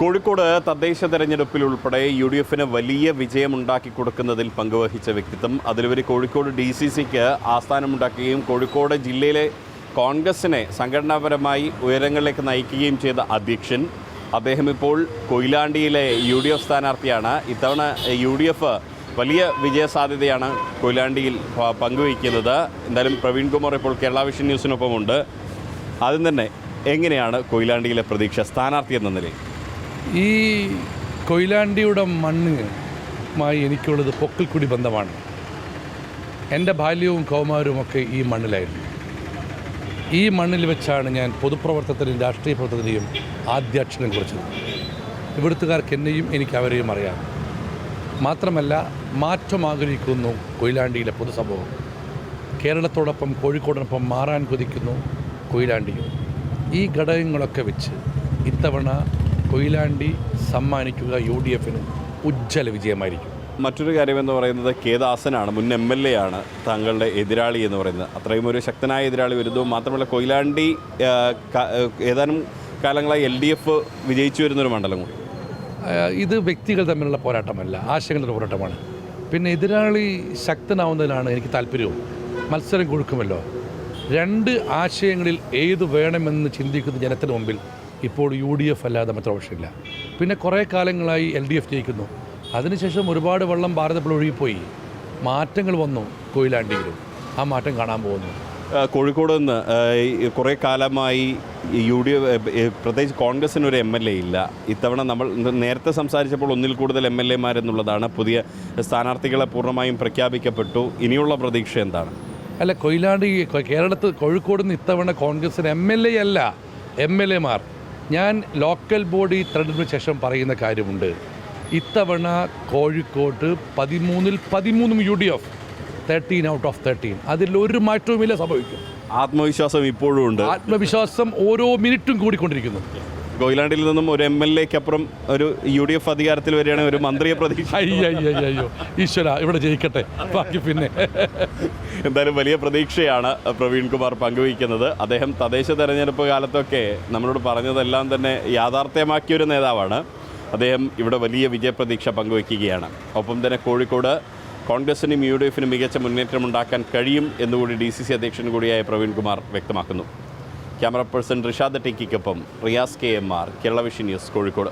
കോഴിക്കോട് തദ്ദേശ തെരഞ്ഞെടുപ്പിൽ ഉൾപ്പെടെ UDF-ന് വലിയ വിജയമുണ്ടാക്കി കൊടുക്കുന്നതിൽ പങ്കുവഹിച്ച വ്യക്തിത്വം. അതിലുപരി കോഴിക്കോട് DCC-ക്ക് ആസ്ഥാനമുണ്ടാക്കുകയും കോഴിക്കോട് ജില്ലയിലെ കോൺഗ്രസിനെ സംഘടനാപരമായി ഉയരങ്ങളിലേക്ക് നയിക്കുകയും ചെയ്ത അധ്യക്ഷൻ. അദ്ദേഹം ഇപ്പോൾ കൊയിലാണ്ടിയിലെ UDF സ്ഥാനാർത്ഥിയാണ്. ഇത്തവണ UDF വലിയ വിജയസാധ്യതയാണ് കൊയിലാണ്ടിയിൽ പങ്കുവയ്ക്കുന്നത്. എന്തായാലും പ്രവീൺ കുമാർ ഇപ്പോൾ കേരള വിഷൻ ന്യൂസിനൊപ്പമുണ്ട്. ആദ്യം തന്നെ എങ്ങനെയാണ് കൊയിലാണ്ടിയിലെ പ്രതീക്ഷ സ്ഥാനാർത്ഥി എന്ന നിലയിൽ? ഈ കൊയിലാണ്ടിയുടെ മണ്ണുമായി എനിക്കുള്ളത് പൊക്കിൾക്കുടി ബന്ധമാണ്. എൻ്റെ ബാല്യവും കൗമാരവുമൊക്കെ ഈ മണ്ണിലായിരുന്നു. ഈ മണ്ണിൽ വെച്ചാണ് ഞാൻ പൊതുപ്രവർത്തനത്തിനും രാഷ്ട്രീയ പ്രവർത്തനത്തിൻ്റെയും ആദ്യാക്ഷരം കുറിച്ചത്. ഇവിടുത്തുകാർക്ക് എന്നെയും എനിക്ക് അവരെയും അറിയാം. മാത്രമല്ല, മാറ്റം ആഗ്രഹിക്കുന്നു കൊയിലാണ്ടിയിലെ പൊതുസമൂഹം. കേരളത്തോടൊപ്പം കോഴിക്കോടിനൊപ്പം മാറാൻ കൊതിക്കുന്നു കൊയിലാണ്ടിയും. ഈ ഘടകങ്ങളൊക്കെ വെച്ച് ഇത്തവണ കൊയിലാണ്ടി സമ്മാനിക്കുക UDF-ന് ഉജ്ജ്വല വിജയമായിരിക്കും. മറ്റൊരു കാര്യമെന്ന് പറയുന്നത് കേദാസനാണ്, മുൻ MLA ആണ് താങ്കളുടെ എതിരാളി എന്ന് പറയുന്നത്. അത്രയും ഒരു ശക്തനായ എതിരാളി വരുന്നു. മാത്രമല്ല കൊയിലാണ്ടി ഏതാനും കാലങ്ങളായി LDF വിജയിച്ചു വരുന്നൊരു മണ്ഡലം കൂടി. ഇത് വ്യക്തികൾ തമ്മിലുള്ള പോരാട്ടമല്ല, ആശയങ്ങളുടെ പോരാട്ടമാണ്. പിന്നെ എതിരാളി ശക്തനാവുന്നതിലാണ് എനിക്ക് താല്പര്യവും. മത്സരം കൊടുക്കുമല്ലോ. രണ്ട് ആശയങ്ങളിൽ ഏത് വേണമെന്ന് ചിന്തിക്കുന്ന ജനത്തിന് മുമ്പിൽ ഇപ്പോൾ UDF അല്ലാതെ മറ്റൊരു ഓപ്ഷനില്ല. പിന്നെ കുറേ കാലങ്ങളായി LDF ജയിക്കുന്നു. അതിനുശേഷം ഒരുപാട് വെള്ളം ഭാരതത്തിൽ ഒഴുകിപ്പോയി. മാറ്റങ്ങൾ വന്നു കൊയിലാണ്ടിയിലും. ആ മാറ്റം കാണാൻ പോകുന്നു. കോഴിക്കോട് നിന്ന് കുറേ കാലമായി UDF പ്രത്യേകിച്ച് കോൺഗ്രസിനൊരു MLA ഇല്ല. ഇത്തവണ നമ്മൾ നേരത്തെ സംസാരിച്ചപ്പോൾ ഒന്നിൽ കൂടുതൽ MLA-മാരെന്നുള്ളതാണ്. പുതിയ സ്ഥാനാർത്ഥികളെ പൂർണ്ണമായും പ്രഖ്യാപിക്കപ്പെട്ടു. ഇനിയുള്ള പ്രതീക്ഷ എന്താണ്? അല്ല, കൊയിലാണ്ടി കേരളത്തിൽ കോഴിക്കോട് നിന്ന് ഇത്തവണ കോൺഗ്രസിന് MLA അല്ല, MLA-മാർ. ഞാൻ ലോക്കൽ ബോഡി തെരഞ്ഞെടുപ്പിന് ശേഷം പറയുന്ന കാര്യമുണ്ട്. ഇത്തവണ കോഴിക്കോട്ട് 13-ൽ 13 UDF, 13 out of 13. അതിലൊരു മാറ്റവുമില്ല സംഭവിക്കും. ആത്മവിശ്വാസം ഇപ്പോഴും ഉണ്ട്. ആത്മവിശ്വാസം ഓരോ മിനിറ്റും കൂടിക്കൊണ്ടിരിക്കുന്നു. കൊയിലാണ്ടിയിൽ നിന്നും ഒരു MLA-ക്കപ്പുറം ഒരു UDF അധികാരത്തിൽ വരികയാണെങ്കിൽ ഒരു മന്ത്രിയെ പ്രതീക്ഷ. അയ്യോ ഈശ്വര, ഇവിടെ ജയിക്കട്ടെ, ബാക്കി പിന്നെ. എന്തായാലും വലിയ പ്രതീക്ഷയാണ് പ്രവീൺ കുമാർ പങ്കുവയ്ക്കുന്നത്. അദ്ദേഹം തദ്ദേശ തെരഞ്ഞെടുപ്പ് കാലത്തൊക്കെ നമ്മളോട് പറഞ്ഞതെല്ലാം തന്നെ യാഥാർത്ഥ്യമാക്കിയൊരു നേതാവാണ്. അദ്ദേഹം ഇവിടെ വലിയ വിജയപ്രതീക്ഷ പങ്കുവയ്ക്കുകയാണ്. ഒപ്പം തന്നെ കോഴിക്കോട് കോൺഗ്രസിനും UDF-നും മികച്ച മുന്നേറ്റമുണ്ടാക്കാൻ കഴിയും എന്നുകൂടി DCC അധ്യക്ഷൻ കൂടിയായ പ്രവീൺ കുമാർ വ്യക്തമാക്കുന്നു. ക്യാമറ പേഴ്സൺ റിഷാദ് ടിക്കിക്കൊപ്പം Riyas KMR, Kerala vision news, Kozhikode.